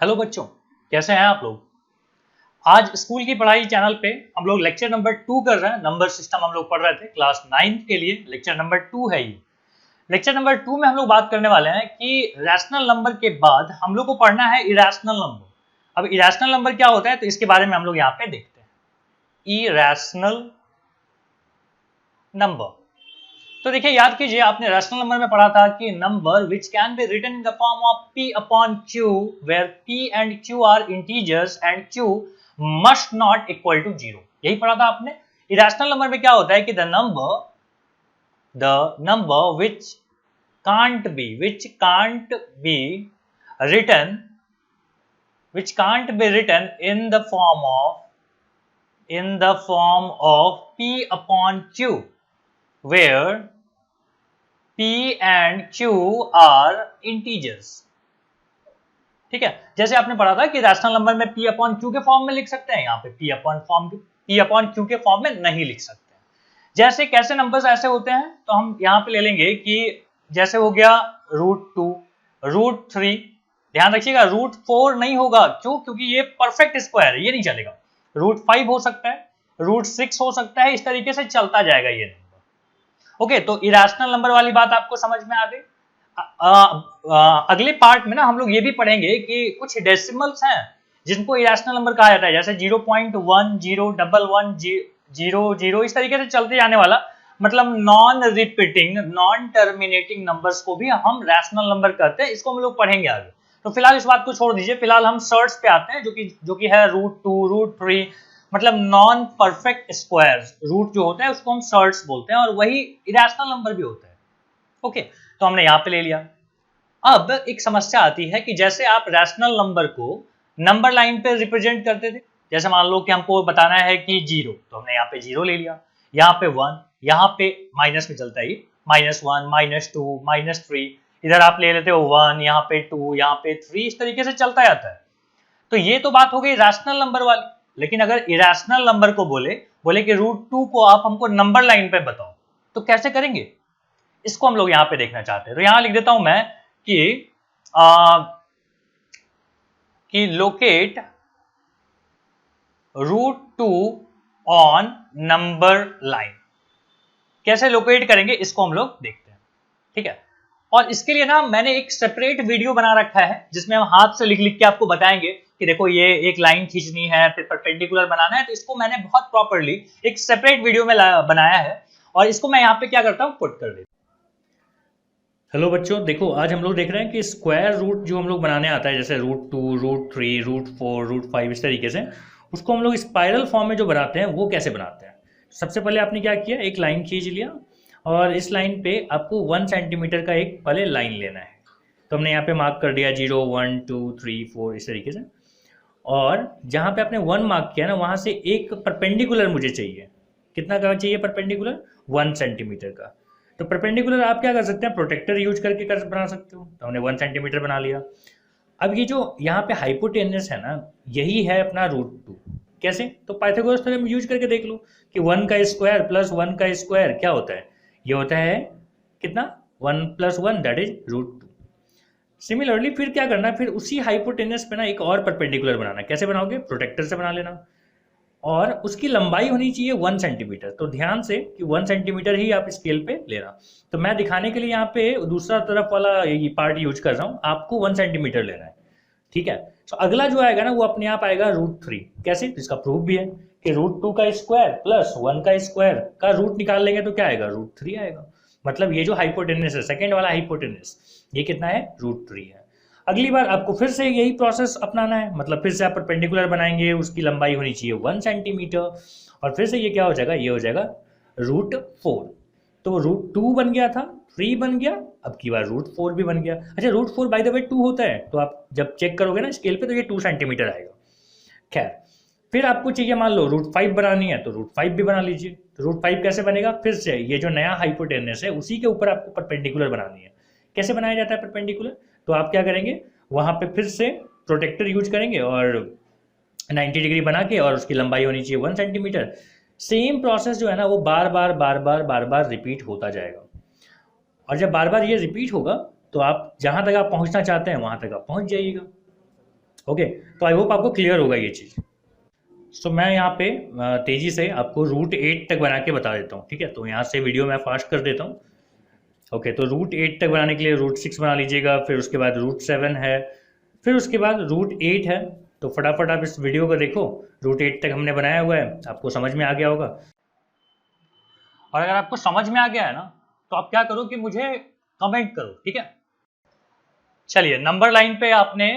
Hello बच्चों, कैसे हैं आप लोग। आज स्कूल की पढ़ाई चैनल पे हम लोग लेक्चर नंबर 2 कर रहे हैं। नंबर सिस्टम हम लोग पढ़ रहे थे क्लास 9 के लिए। लेक्चर नंबर 2 है ये। लेक्चर नंबर 2 में हम लोग बात करने वाले हैं कि रैशनल नंबर के बाद हम लोग को पढ़ना है इरेशनल नंबर। अब इरेशनल नंबर क्या होता है तो इसके बारे में हम लोग यहाँ पे देखते हैं। इरेशनल नंबर, तो देखिए याद कीजिए, आपने रैशनल नंबर में पढ़ा था कि number which can be written in the form of p upon q where p and q are integers and q must not equal to 0। यही पढ़ा था आपने। इरेशनल नंबर में क्या होता है कि the number which can't be written in the form of p upon q where p and q are integers। ठीक है, जैसे आपने पढ़ा था कि रैशनल नंबर में p अपॉन q के फॉर्म में लिख सकते हैं, यहाँ पे p अपॉन q के फॉर्म में नहीं लिख सकते हैं। जैसे कैसे नंबर्स ऐसे होते हैं तो हम यहाँ पे ले लेंगे कि जैसे हो गया √2, √3। ध्यान रखिएगा √4 नहीं होगा, क्यों? क्योंकि ये परफेक्ट स्क्वायर है, ये नहीं चलेगा। √5 हो सकता है, √6 हो सकता है, इस तरीके से चलता जाएगा ये नंबर। ओके, तो इरेशनल नंबर वाली बात आपको समझ में आ गई। अगले पार्ट में ना हम लोग ये भी पढ़ेंगे कि कुछ डेसिमल्स हैं जिनको इरेशनल नंबर कहा जाता है, जैसे 0.1, 0, 11, 0, इस तरीके से चलते जाने वाला, मतलब non repeating non terminating numbers को भी हम रैशनल नंबर कहते हैं। इसको हम लोग पढ़ेंगे आगे। तो फिलहाल इस बात को छोड़ दीजिए, फिलहाल हम सर्ट्स पे आते हैं, जो कि है √2, √3, मतलब नॉन परफेक्ट स्क्वायर्स। रूट जो होता है उसको हम सर्ट्स बोलते हैं, और वही इरेशनल नंबर भी होता है। ओके, तो हमने यहाँ पे ले लिया। अब एक समस्या आती है कि जैसे आप रैशनल नंबर को नंबर लाइन पे रिप्रेजेंट करते थे, जैसे मान लो कि हमको बताना है कि 0, तो हमने यहाँ पे 0 ले लिया, यहाँ पे 1, यहाँ पे माइनस में चलता है -1, -2, -3, इधर आप ले लेते हो 1, यहाँ पे 2, यहाँ पे 3, इस तरीके से चलता जाता है। तो ये तो बात हो गई रैशनल नंबर वाली। लेकिन अगर इरेशनल नंबर को बोले कि √2 को आप हमको नंबर लाइन पे बताओ, तो कैसे करेंगे, इसको हम लोग यहाँ पे देखना चाहते हैं। तो यहाँ लिख देता हूं मैं कि लोकेट √2 ऑन नंबर लाइन। कैसे लोकेट करेंगे इसको हम लोग देखते हैं, ठीक है। और इसके लिए ना मैंने एक सेपरेट वीडियो बना रखा है, जिसमें हम हाथ से लिख लिख के आपको बताएंगे कि देखो ये एक लाइन खींचनी है, फिर परपेंडिकुलर बनाना है। तो इसको मैंने बहुत प्रॉपर्ली एक सेपरेट वीडियो में बनाया है, और इसको मैं यहाँ पे क्या करता हूँ, पुट कर देता हूँ। हेलो बच्चों, देखो आज हम लोग देख रहे हैं कि स्क्वायर रूट जो हम लोग बनाने आता है, जैसे √2, √3, √4, √5, इस तरीके से उसको हम लोग स्पाइरल फॉर्म में जो बनाते हैं वो कैसे बनाते हैं। सबसे पहले आपने क्या किया, एक लाइन खींच लिया, और इस लाइन पे आपको 1 सेंटीमीटर का एक पहले लाइन लेना है। तो हमने यहाँ पे मार्क कर दिया 0, 1, 2, 3, 4, इस तरीके से। और जहाँ पे आपने 1 मार्क किया ना, वहाँ से एक परपेंडिकुलर मुझे चाहिए। कितना का चाहिए परपेंडिकुलर? 1 सेंटीमीटर का। तो परपेंडिकुलर आप क्या कर सकते हैं, प्रोटेक्टर यूज करके बना सकते हो। तो हमने 1 सेंटीमीटर बना लिया। अब ये जो यहाँ पे हाइपोटेनस है ना, यही है अपना √2। कैसे? तो पाइथागोरस थ्योरम यूज करके देख लो कि 1 का स्क्वायर प्लस 1 का स्क्वायर क्या होता है, ये होता है कितना, 1 + 1 दैट इज √2। सिमिलरली फिर क्या करना, फिर उसी हाइपोटेनस पे ना एक और परपेंडिकुलर बनाना। कैसे बनाओगे? प्रोटेक्टर से बना लेना, और उसकी लंबाई होनी चाहिए 1 सेंटीमीटर। तो ध्यान से कि 1 सेंटीमीटर ही आप स्केल पे लेना। तो मैं दिखाने के लिए यहाँ पे दूसरा तरफ वाला ये पार्ट यूज कर रहा हूँ, आपको 1 सेंटीमीटर लेना है, ठीक है। तो अगला जो आएगा ना वो अपने आप आएगा √3। कैसे? इसका प्रूफ भी है कि √2 का स्क्वायर प्लस 1 का स्क्वायर का रूट निकाल लेंगे तो क्या आएगा, √3 आएगा। मतलब ये जो हाइपोटेनस है, सेकेंड वाला हाइपोटेनस, ये कितना है, √3 है। अगली बार आपको फिर से यही प्रोसेस अपनाना है, मतलब फिर से आप परपेंडिकुलर बनाएंगे, उसकी लंबाई होनी चाहिए 1 सेंटीमीटर, और फिर से ये क्या हो जाएगा, ये हो जाएगा √4। तो √2 बन गया था, 3 बन गया, अब की बार √4 भी बन गया। अच्छा, √4 बाय द वे 2 होता है, तो आप जब चेक करोगे ना स्केल पे तो ये 2 सेंटीमीटर आएगा। खैर, फिर आपको चाहिए मान लो √5 बनानी है, तो √5 भी बना लीजिए। तो √5 कैसे बनेगा, फिर से ये जो नया हाइपोटेनस है उसी के ऊपर आपको परपेंडिकुलर बनानी है। कैसे बनाया जाता है परपेंडिकुलर? तो आप क्या करेंगे, वहां पे फिर से प्रोटेक्टर यूज करेंगे और 90 डिग्री बना के, और उसकी लंबाई होनी चाहिए 1 सेंटीमीटर। सेम प्रोसेस जो है ना वो बार बार रिपीट होता जाएगा, और जब बार बार ये रिपीट होगा तो आप जहां तक आप पहुंचना चाहते हैं वहां तक आप पहुंच जाइएगा। ओके, तो आई होप आपको क्लियर होगा ये चीज़। सो मैं यहाँ पे तेजी से आपको रूट 8 तक बना के बता देता हूँ, ठीक है। तो यहाँ से वीडियो मैं फास्ट कर देता हूँ। ओके, तो रूट 8 तक बनाने के लिए रूट 6 बना लीजिएगा, फिर उसके बाद रूट 7 है, फिर उसके बाद रूट 8 है। तो फटाफट आप इस वीडियो को देखो, रूट 8 तक हमने बनाया हुआ है, आपको समझ में आ गया होगा। और अगर आपको समझ में आ गया है ना, तो आप क्या करो कि मुझे कमेंट करो, ठीक है। चलिए, नंबर लाइन पे आपने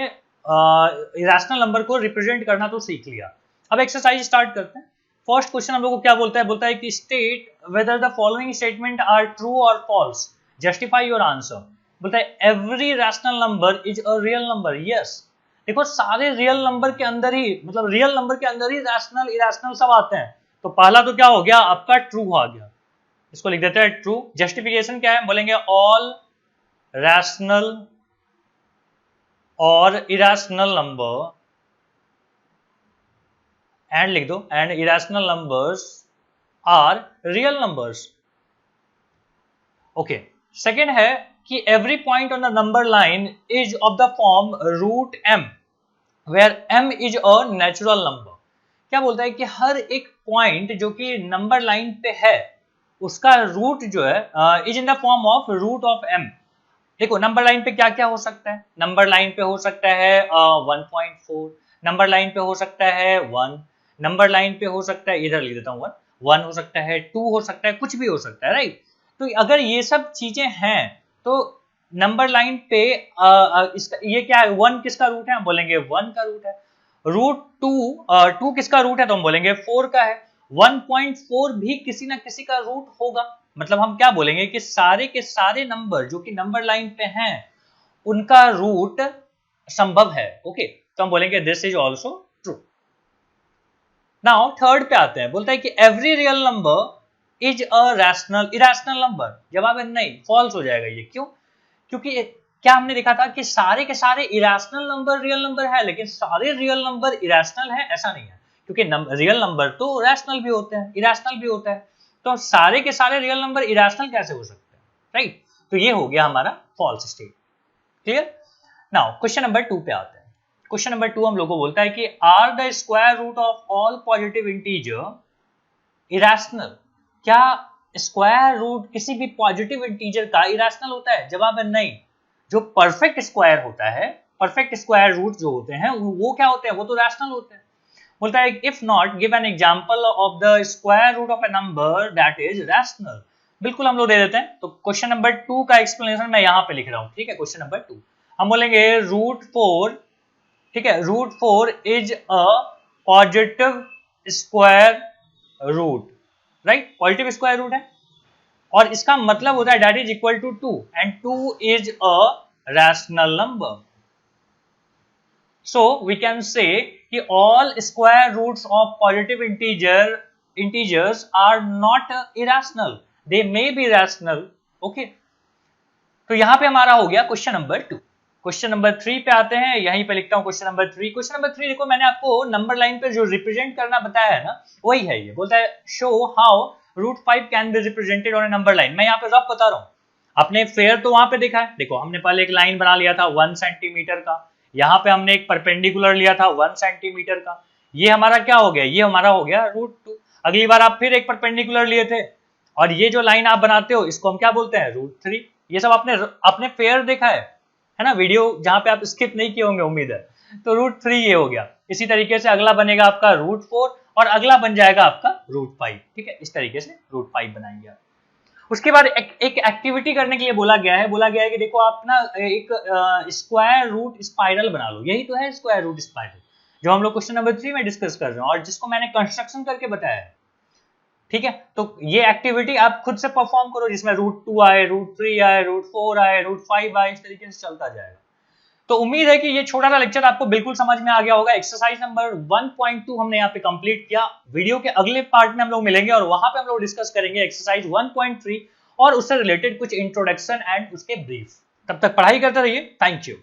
इरेशनल नंबर को रिप्रेजेंट करना तो सीख लिया। अब एक्सरसाइज स्टार्ट करते हैं। फर्स्ट क्वेश्चन हम लोग को क्या बोलता है कि state whether the following statement are true और फॉल्स, जस्टिफाई योर आंसर। बोलता है every rational number is a real number. Yes, देखो सारे रियल नंबर के अंदर ही, मतलब रियल नंबर के अंदर ही रैशनल इरेशनल सब आते हैं। तो पहला तो क्या हो गया आपका, ट्रू आ गया। इसको लिख देते हैं ट्रू। जस्टिफिकेशन क्या है, बोलेंगे ऑल रैशनल और इरेशनल नंबर, एंड लिख दो, and irrational numbers are real numbers. Okay, second है कि every point on the number line is of the form root m where m is a natural number. क्या बोलता है कि हर एक पॉइंट जो कि नंबर लाइन पे है उसका रूट जो है is in the form of root of m. देखो नंबर लाइन पे क्या क्या हो सकता है, नंबर लाइन पे हो सकता है 1.4, नंबर लाइन पे हो सकता है 1, नंबर लाइन पे हो सकता है, इधर लिख देता हूँ 1 हो सकता है, 2 हो सकता है, कुछ भी हो सकता है, राइट। तो अगर ये सब चीजें हैं तो नंबर लाइन पे इसका ये क्या है, 1 किसका रूट है, हम बोलेंगे 1 का रूट है। रूट 2 किसका रूट है, तो हम बोलेंगे 4 का है। 1.4 भी किसी ना किसी का रूट होगा। मतलब हम क्या बोलेंगे कि सारे के सारे नंबर जो कि नंबर लाइन पे हैं उनका रूट संभव है। ओके, तो हम बोलेंगे this is also true. Now third पे आते हैं, बोलता है कि every real number is a rational irrational number. जवाब है नहीं, फॉल्स हो जाएगा ये। क्यों? क्योंकि क्या हमने देखा था कि सारे के सारे इरेशनल नंबर रियल नंबर है, लेकिन सारे रियल नंबर इरेशनल है ऐसा नहीं है। क्योंकि रियल नंबर तो रैशनल भी होते हैं, इरेशनल भी होता है। तो सारे के सारे रियल नंबर इरेशनल कैसे हो सकते हैं, राइट। तो ये हो गया हमारा false state. Clear. Now question number 2 पे आते हैं। क्वेश्चन नंबर 2 हम लोग को बोलता है कि are the square root of all positive integer irrational. क्या स्क्वायर रूट किसी भी पॉजिटिव इंटीजर का इरेशनल होता है? जवाब है नहीं। जो परफेक्ट स्क्वायर होता है, परफेक्ट स्क्वायर रूट जो होते हैं वो क्या होते हैं, वो तो रैशनल होते हैं। बोलता है if not give an example of the square root of a number that is rational. बिल्कुल हम लोग दे देते हैं। तो क्वेश्चन नंबर 2 का एक्सप्लेनेशन मैं यहाँ पे लिख रहा हूँ, ठीक है। क्वेश्चन नंबर 2 हम बोलेंगे रूट 4, ठीक है, root 4 is a positive square root, right. Positive square root है और इसका मतलब होता है that is equal to 2 and 2 is a rational number. So we can say कि all square roots of positive integers are not irrational, they may be rational. Okay, तो यहाँ पे हमारा हो गया क्वेश्चन नंबर 2। क्वेश्चन नंबर 3 पे आते हैं, यहीं पे लिखता हूँ क्वेश्चन नंबर 3। क्वेश्चन नंबर 3 देखो, मैंने आपको नंबर लाइन पे जो रिप्रेजेंट करना बताया है ना, वही है ये। बोलता है show how root 5 can be represented on a number line. मैं यहाँ पे रफ बता रहा हूँ, आपने फेयर तो वहां पे देखा है। देखो हमने पहले एक लाइन बना लिया था 1 सेंटीमीटर का, यहाँ पे हमने एक परपेंडिकुलर लिया था 1 सेंटीमीटर का। ये हमारा क्या हो गया, ये हमारा हो गया रूट 2। अगली बार आप फिर एक परपेंडिकुलर लिए थे और ये जो लाइन आप बनाते हो इसको हम क्या बोलते हैं, रूट 3। ये सब आपने फेयर देखा है ना, वीडियो जहां पे आप स्किप नहीं किए होंगे उम्मीद है। तो रूट 3 ये हो गया। इसी तरीके से अगला बनेगा आपका रूट 4 और अगला बन जाएगा आपका रूट 5, ठीक है। इस तरीके से रूट 5 बनाएंगे आप। उसके बाद एक एक्टिविटी करने के लिए बोला गया है कि देखो आप ना एक स्क्वायर रूट स्पाइरल बना लो। यही तो है स्क्वायर रूट स्पाइरल जो हम लोग क्वेश्चन नंबर 3 में डिस्कस कर रहे हैं और जिसको मैंने कंस्ट्रक्शन करके बताया है, ठीक है। तो ये एक्टिविटी आप खुद से परफॉर्म करो जिसमें रूट 2 आए, रूट 3 आए, रूट 4 आए, रूट 5 आए, इस तरीके से चलता जाएगा। तो उम्मीद है कि ये छोटा सा लेक्चर आपको बिल्कुल समझ में आ गया होगा। एक्सरसाइज नंबर 1.2 हमने यहाँ पे कंप्लीट किया। वीडियो के अगले पार्ट में हम लोग मिलेंगे और वहां पे हम लोग डिस्कस करेंगे एक्सरसाइज 1.3 और उससे रिलेटेड कुछ इंट्रोडक्शन एंड उसके ब्रीफ। तब तक पढ़ाई करते रहिए। Thank you.